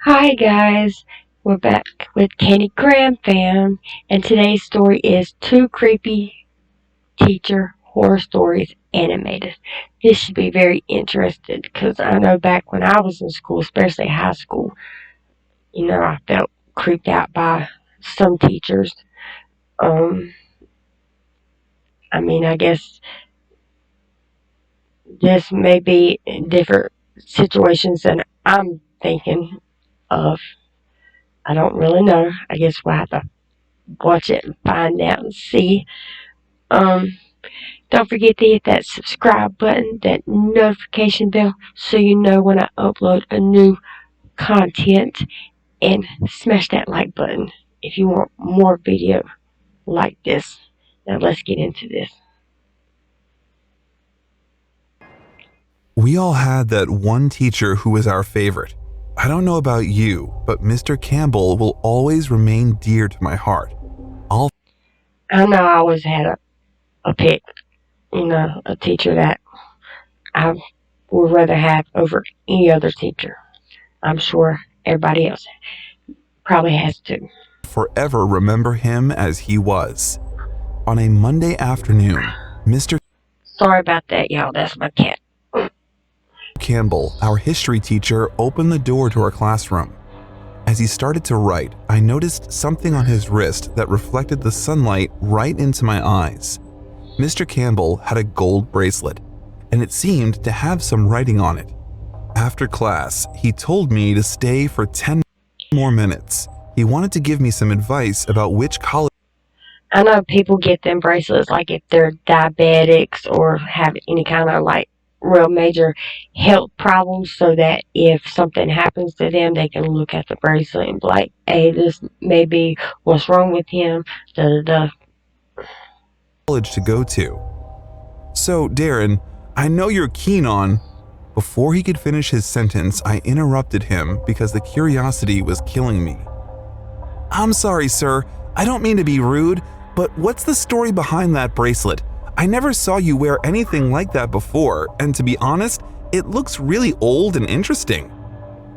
Hi guys, we're back with Candi Graham Fam, and today's story is Two Creepy Teacher Horror Stories Animated. This should be very interesting because I know back when I was in school, especially high school, I felt creeped out by some teachers. Um, I guess this may be different situations than I'm thinking of. I don't really know. I guess we'll have to watch it and find out and see. Um, don't forget to hit that subscribe button, that notification bell, so you know when I upload a new content, and smash that like button if you want more video like this. Now let's get into this. We all had that one teacher who was our favorite. I don't know about you, but Mr. Campbell will always remain dear to my heart. I know I always had a pick, a teacher that I would rather have over any other teacher. I'm sure everybody else probably has too. Forever remember him as he was. On a Monday afternoon, Mr. Sorry about that, y'all. That's my cat. Campbell, our history teacher, opened the door to our classroom. As he started to write, I noticed something on his wrist that reflected the sunlight right into my eyes. Mr. Campbell had a gold bracelet, and it seemed to have some writing on it. After class, he told me to stay for 10 more minutes. He wanted to give me some advice about which college. I know people get them bracelets like if they're diabetics or have any kind of like real major health problems, so that if something happens to them, they can look at the bracelet and be like, hey, this may be what's wrong with him, da da da. College to go to. So, Darren, I know you're keen on. Before he could finish his sentence, I interrupted him because the curiosity was killing me. I'm sorry, sir. I don't mean to be rude, but what's the story behind that bracelet? I never saw you wear anything like that before, and to be honest, it looks really old and interesting,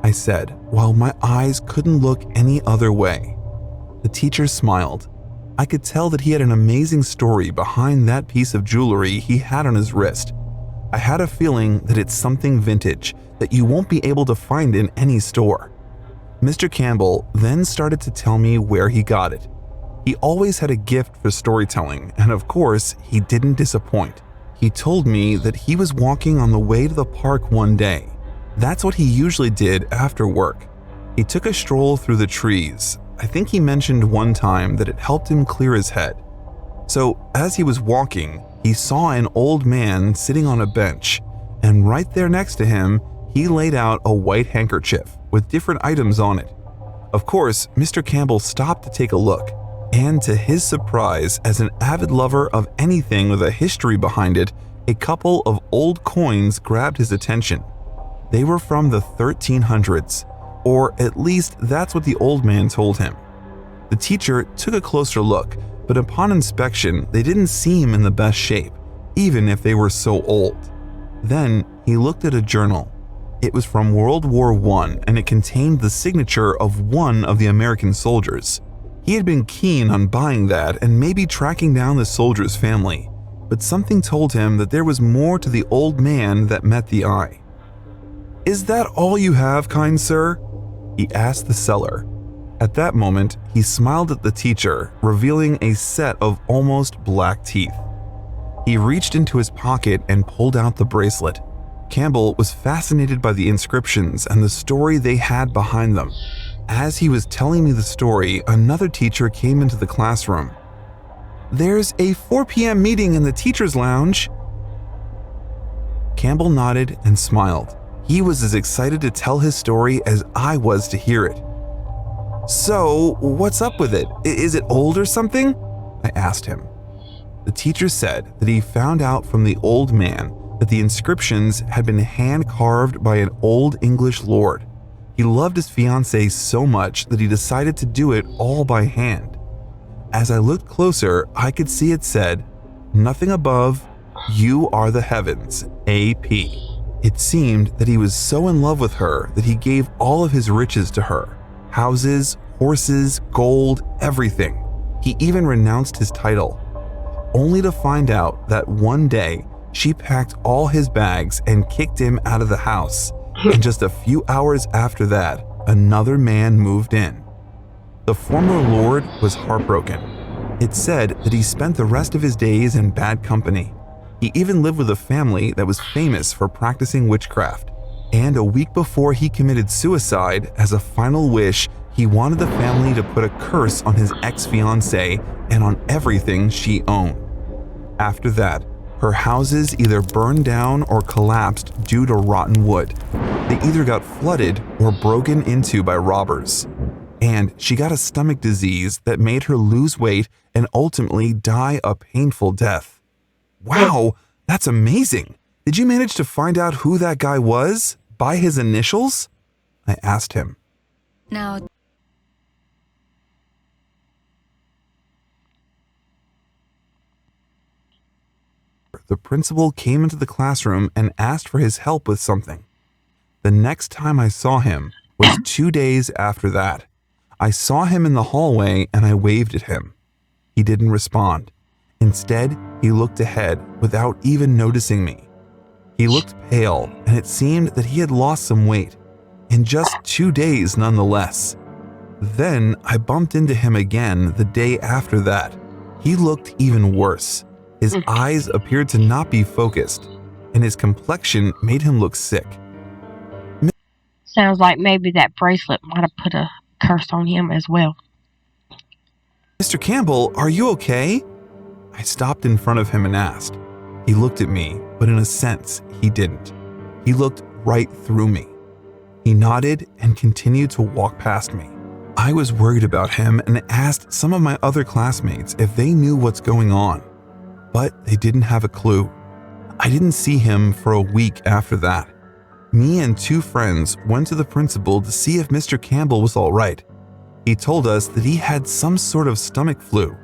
I said, while my eyes couldn't look any other way. The teacher smiled. I could tell that he had an amazing story behind that piece of jewelry he had on his wrist. I had a feeling that it's something vintage that you won't be able to find in any store. Mr. Campbell then started to tell me where he got it. He always had a gift for storytelling, and of course, he didn't disappoint. He told me that he was walking on the way to the park one day. That's what he usually did after work. He took a stroll through the trees. I think he mentioned one time that it helped him clear his head. So, as he was walking, he saw an old man sitting on a bench, and right there next to him, he laid out a white handkerchief with different items on it. Of course, Mr. Campbell stopped to take a look, and to his surprise, as an avid lover of anything with a history behind it, a couple of old coins grabbed his attention. They were from the 1300s, or at least that's what the old man told him. The teacher took a closer look, but upon inspection, they didn't seem in the best shape, even if they were so old. Then he looked at a journal. It was from World War I, and it contained the signature of one of the American soldiers. He had been keen on buying that and maybe tracking down the soldier's family, but something told him that there was more to the old man that met the eye. "Is that all you have, kind sir?" he asked the seller. At that moment, he smiled at the teacher, revealing a set of almost black teeth. He reached into his pocket and pulled out the bracelet. Campbell was fascinated by the inscriptions and the story they had behind them. As he was telling me the story, another teacher came into the classroom. "There's a 4 p.m. meeting in the teacher's lounge." Campbell nodded and smiled. He was as excited to tell his story as I was to hear it. "So, what's up with it? Is it old or something?" I asked him. The teacher said that he found out from the old man that the inscriptions had been hand-carved by an old English lord. He loved his fiancée so much that he decided to do it all by hand. As I looked closer, I could see it said, "Nothing above, you are the heavens, AP." It seemed that he was so in love with her that he gave all of his riches to her: houses, horses, gold, everything. He even renounced his title, only to find out that one day she packed all his bags and kicked him out of the house. And just a few hours after that, another man moved in. The former lord was heartbroken. It said that he spent the rest of his days in bad company. He even lived with a family that was famous for practicing witchcraft. And a week before he committed suicide, as a final wish, he wanted the family to put a curse on his ex-fiancée and on everything she owned. After that, her houses either burned down or collapsed due to rotten wood. They either got flooded or broken into by robbers. And she got a stomach disease that made her lose weight and ultimately die a painful death. Wow, that's amazing. Did you manage to find out who that guy was by his initials? I asked him. Now, The principal came into the classroom and asked for his help with something. The next time I saw him was 2 days after that. I saw him in the hallway and I waved at him. He didn't respond. Instead, he looked ahead without even noticing me. He looked pale, and it seemed that he had lost some weight, in just 2 days nonetheless. Then I bumped into him again the day after that. He looked even worse. His eyes appeared to not be focused, and his complexion made him look sick. Sounds like maybe that bracelet might have put a curse on him as well. Mr. Campbell, are you okay? I stopped in front of him and asked. He looked at me, but in a sense, he didn't. He looked right through me. He nodded and continued to walk past me. I was worried about him and asked some of my other classmates if they knew what's going on, but they didn't have a clue. I didn't see him for a week after that. Me and 2 friends went to the principal to see if Mr. Campbell was all right. He told us that he had some sort of stomach flu.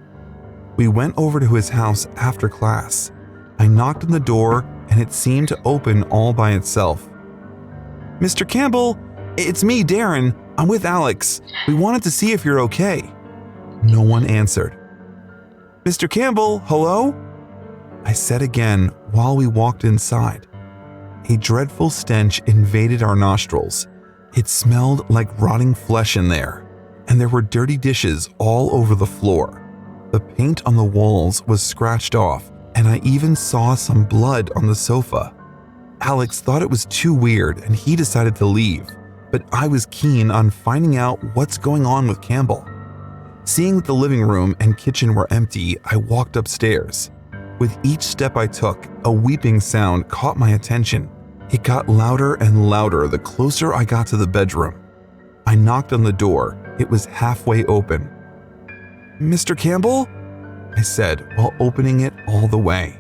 We went over to his house after class. I knocked on the door and it seemed to open all by itself. Mr. Campbell, it's me, Darren. I'm with Alex. We wanted to see if you're okay. No one answered. Mr. Campbell, hello? I said again while we walked inside. A dreadful stench invaded our nostrils. It smelled like rotting flesh in there, and there were dirty dishes all over the floor. The paint on the walls was scratched off, and I even saw some blood on the sofa. Alex thought it was too weird and he decided to leave, but I was keen on finding out what's going on with Campbell. Seeing that the living room and kitchen were empty, I walked upstairs. With each step I took, a weeping sound caught my attention. It got louder and louder the closer I got to the bedroom. I knocked on the door. It was halfway open. Mr. Campbell? I said while opening it all the way.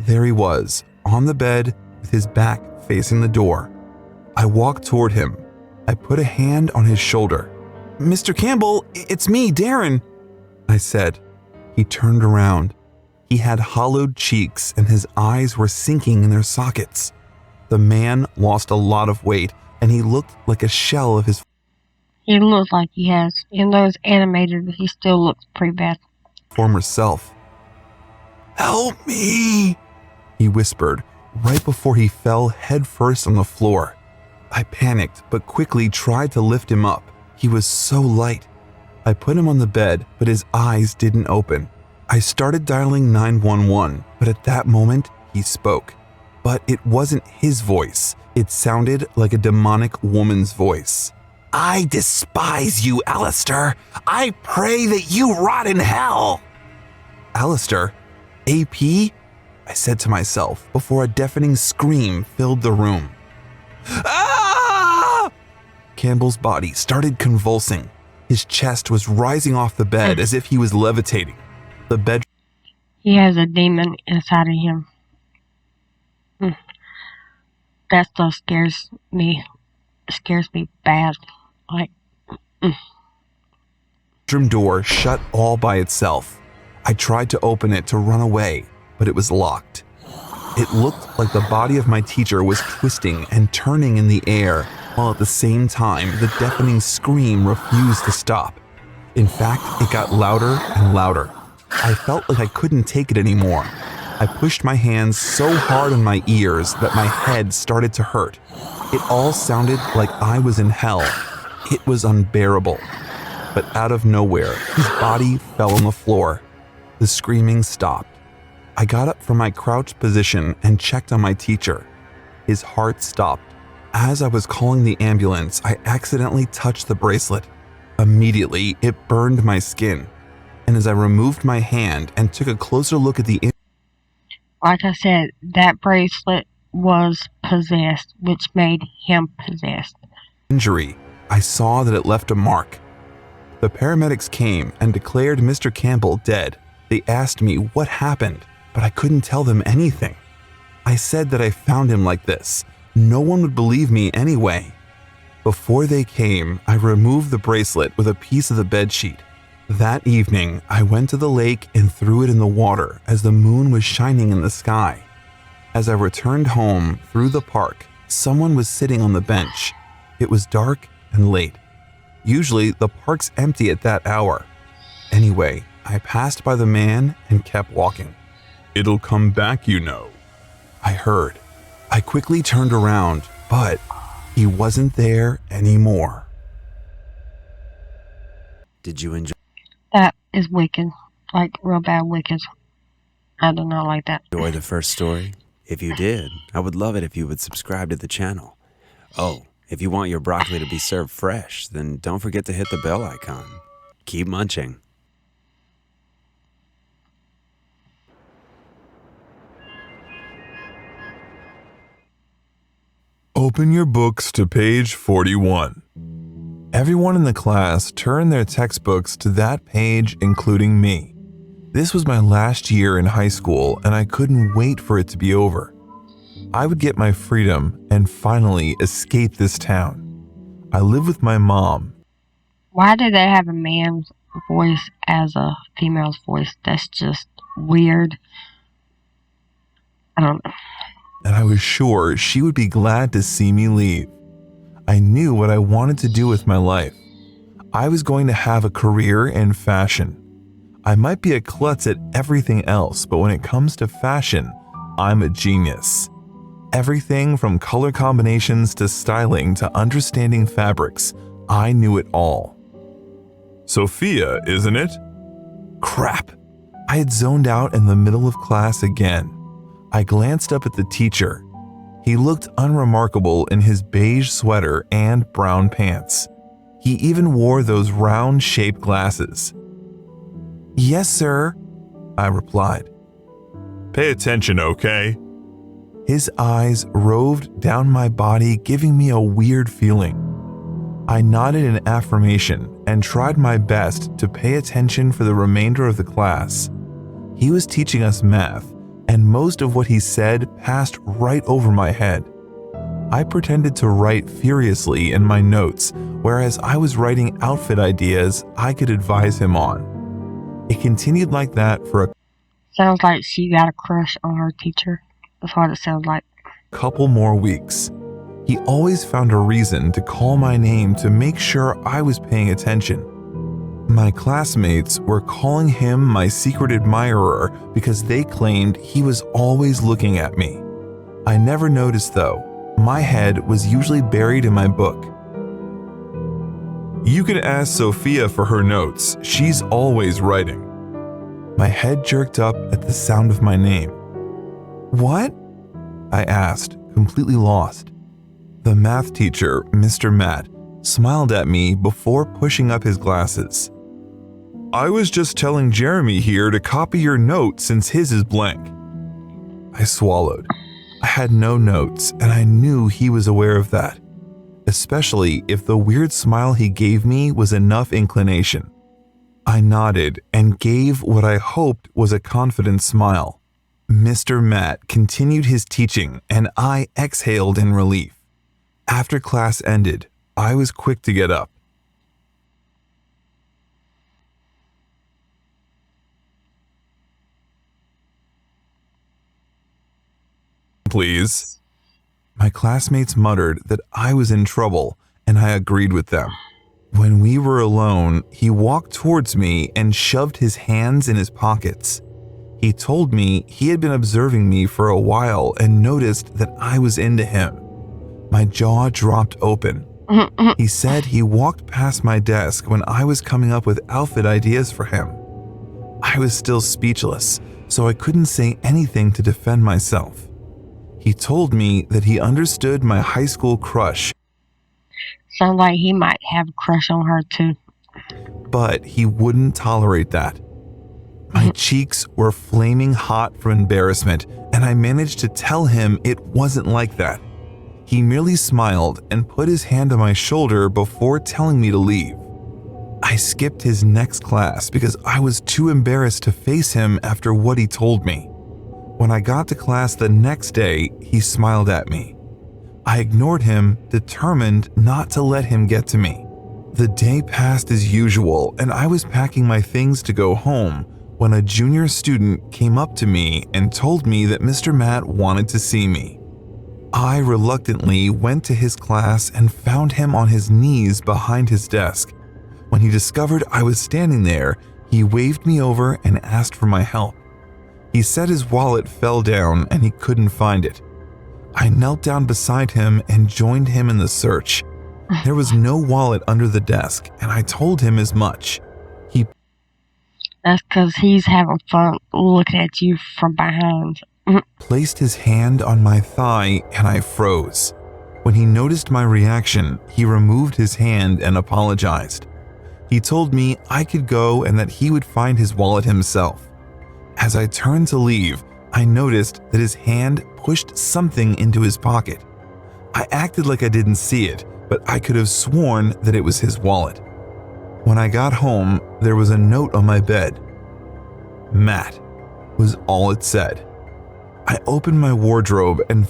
There he was, on the bed with his back facing the door. I walked toward him. I put a hand on his shoulder. Mr. Campbell, it's me, Darren, I said. He turned around. He had hollowed cheeks and his eyes were sinking in their sockets. The man lost a lot of weight and he looked like a shell of his He looks like he has. In those animated, he still looks pretty bad. former self. Help me, he whispered right before he fell headfirst on the floor. I panicked but quickly tried to lift him up. He was so light. I put him on the bed, but his eyes didn't open. I started dialing 911, but at that moment, he spoke. But it wasn't his voice. It sounded like a demonic woman's voice. I despise you, Alistair. I pray that you rot in hell. Alistair? AP? I said to myself before a deafening scream filled the room. Ah! Campbell's body started convulsing. His chest was rising off the bed as if he was levitating. The bed. He has a demon inside of him. That stuff scares me. Scares me bad. Like, bedroom door shut all by itself. I tried to open it to run away, but it was locked. It looked like the body of my teacher was twisting and turning in the air, while at the same time the deafening scream refused to stop. In fact, it got louder and louder. I felt like I couldn't take it anymore. I pushed my hands so hard on my ears that my head started to hurt. It all sounded like I was in hell. It was unbearable. But out of nowhere, his body fell on the floor. The screaming stopped. I got up from my crouched position and checked on my teacher. His heart stopped. As I was calling the ambulance, I accidentally touched the bracelet. Immediately, it burned my skin. And as I removed my hand and took a closer look at the Like I said, that bracelet was possessed, which made him possessed. injury, I saw that it left a mark. The paramedics came and declared Mr. Campbell dead. They asked me what happened, but I couldn't tell them anything. I said that I found him like this. No one would believe me anyway. Before they came, I removed the bracelet with a piece of the bedsheet. That evening, I went to the lake and threw it in the water as the moon was shining in the sky. As I returned home through the park, someone was sitting on the bench. It was dark and late. Usually, the park's empty at that hour. Anyway, I passed by the man and kept walking. "It'll come back, you know," I heard. I quickly turned around, but he wasn't there anymore. Did you That is wicked. Like, real bad wicked. I do not like that. enjoy the first story? If you did, I would love it if you would subscribe to the channel. Oh, if you want your broccoli to be served fresh, then don't forget to hit the bell icon. Keep munching. Open your books to page 41. Everyone in the class turned their textbooks to that page, including me. This was my last year in high school, and I couldn't wait for it to be over. I would get my freedom and finally escape this town. I live with my mom. Why do they have a man's voice as a female's voice? That's just weird. I don't know. And I was sure she would be glad to see me leave. I knew what I wanted to do with my life. I was going to have a career in fashion. I might be a klutz at everything else, but when it comes to fashion, I'm a genius. Everything from color combinations to styling to understanding fabrics, I knew it all. Sophia, isn't it? Crap. I had zoned out in the middle of class again. I glanced up at the teacher. He looked unremarkable in his beige sweater and brown pants. He even wore those round-shaped glasses. "Yes, sir," I replied. "Pay attention, okay?" His eyes roved down my body, giving me a weird feeling. I nodded in affirmation and tried my best to pay attention for the remainder of the class. He was teaching us math, and most of what he said passed right over my head. I pretended to write furiously in my notes, whereas I was writing outfit ideas I could advise him on. It continued like that for a Sounds like she got a crush on her teacher. That's what it sounds like. couple more weeks. He always found a reason to call my name to make sure I was paying attention. My classmates were calling him my secret admirer because they claimed he was always looking at me. I never noticed though. My head was usually buried in my book. "You can ask Sophia for her notes. She's always writing." My head jerked up at the sound of my name. "What?" I asked, completely lost. The math teacher, Mr. Matt, smiled at me before pushing up his glasses. "I was just telling Jeremy here to copy your note since his is blank." I swallowed. I had no notes, and I knew he was aware of that, especially if the weird smile he gave me was enough inclination. I nodded and gave what I hoped was a confident smile. Mr. Matt continued his teaching, and I exhaled in relief. After class ended, I was quick to get up. please. My classmates muttered that I was in trouble, and I agreed with them. When we were alone, he walked towards me and shoved his hands in his pockets. He told me he had been observing me for a while and noticed that I was into him. My jaw dropped open. He said he walked past my desk when I was coming up with outfit ideas for him. I was still speechless, so I couldn't say anything to defend myself. He told me that he understood my high school crush. Sounds like he might have a crush on her too. But he wouldn't tolerate that. My cheeks were flaming hot from embarrassment, and I managed to tell him it wasn't like that. He merely smiled and put his hand on my shoulder before telling me to leave. I skipped his next class because I was too embarrassed to face him after what he told me. When I got to class the next day, he smiled at me. I ignored him, determined not to let him get to me. The day passed as usual, and I was packing my things to go home when a junior student came up to me and told me that Mr. Matt wanted to see me. I reluctantly went to his class and found him on his knees behind his desk. When he discovered I was standing there, he waved me over and asked for my help. He said his wallet fell down and he couldn't find it. I knelt down beside him and joined him in the search. There was no wallet under the desk, and I told him as much. That's because he's having fun looking at you from behind. Placed his hand on my thigh and I froze. When he noticed my reaction, he removed his hand and apologized. He told me I could go and that he would find his wallet himself. As I turned to leave, I noticed that his hand pushed something into his pocket. I acted like I didn't see it, but I could have sworn that it was his wallet. When I got home, there was a note on my bed. Matt was all it said. I opened my wardrobe and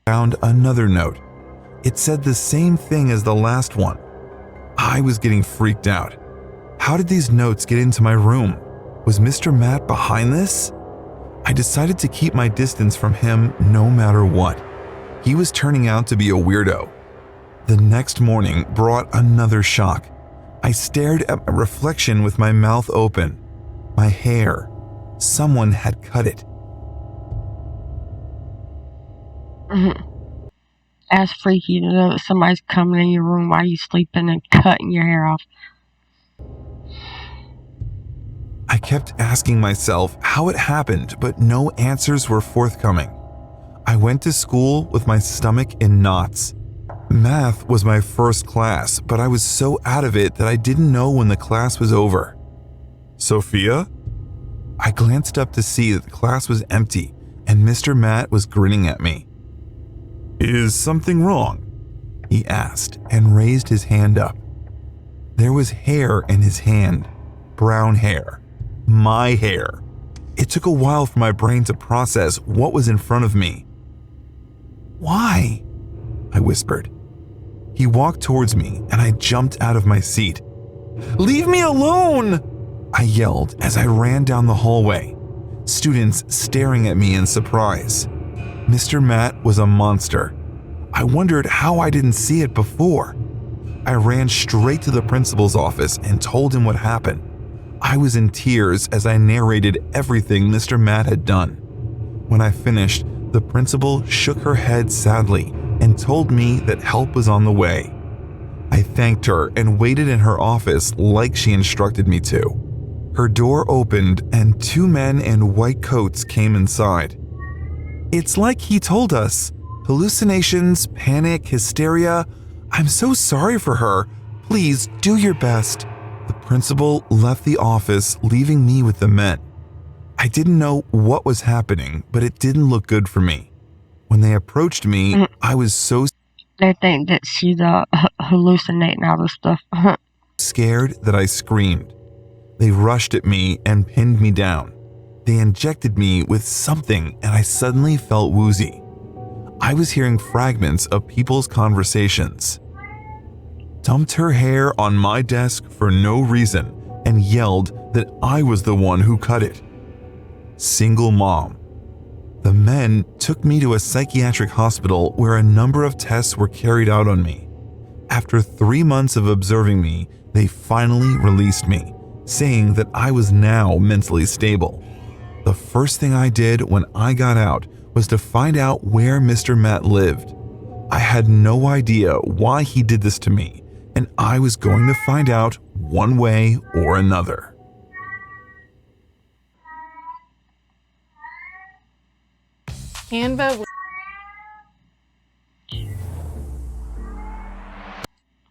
found another note. It said the same thing as the last one. I was getting freaked out. How did these notes get into my room? Was Mr. Matt behind this? I decided to keep my distance from him no matter what. He was turning out to be a weirdo. The next morning brought another shock. I stared at my reflection with my mouth open. My hair. Someone had cut it. That's freaky to know that somebody's coming in your room while you're sleeping and cutting your hair off. I kept asking myself how it happened, but no answers were forthcoming. I went to school with my stomach in knots. Math was my first class, but I was so out of it that I didn't know when the class was over. Sophia? I glanced up to see that the class was empty and Mr. Matt was grinning at me. Is something wrong? He asked and raised his hand up. There was hair in his hand. Brown hair. My hair. It took a while for my brain to process what was in front of me. Why? I whispered. He walked towards me and I jumped out of my seat. Leave me alone! I yelled as I ran down the hallway, students staring at me in surprise. Mr. Matt was a monster. I wondered how I didn't see it before. I ran straight to the principal's office and told him what happened. I was in tears as I narrated everything Mr. Matt had done. When I finished, the principal shook her head sadly and told me that help was on the way. I thanked her and waited in her office like she instructed me to. Her door opened and two men in white coats came inside. It's like he told us. Hallucinations, panic, hysteria. I'm so sorry for her. Please do your best. The principal left the office, leaving me with the men. I didn't know what was happening, but it didn't look good for me. When they approached me, I was so They think that she's hallucinating all this stuff. scared that I screamed. They rushed at me and pinned me down. They injected me with something and I suddenly felt woozy. I was hearing fragments of people's conversations. Dumped her hair on my desk for no reason and yelled that I was the one who cut it. Single mom. The men took me to a psychiatric hospital where a number of tests were carried out on me. After 3 months of observing me, they finally released me, saying that I was now mentally stable. The first thing I did when I got out was to find out where Mr. Matt lived. I had no idea why he did this to me, and I was going to find out one way or another. Canva.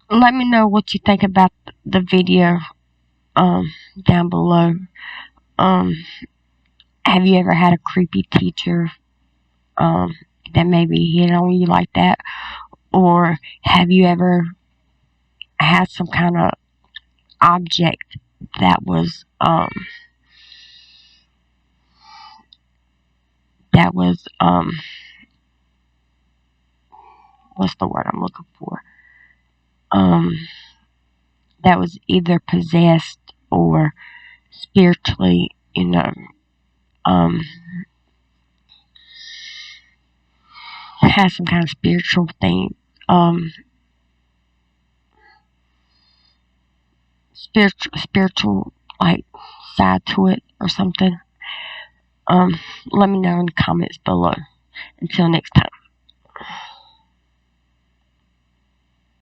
Let me know what you think about the video down below. Have you ever had a creepy teacher that maybe hit on you like that? Or have you ever had some kind of object that was what's the word I'm looking for? That was either possessed or spiritually, has some kind of spiritual thing, spiritual like side to it or something. Let me know in the comments below. Until next time.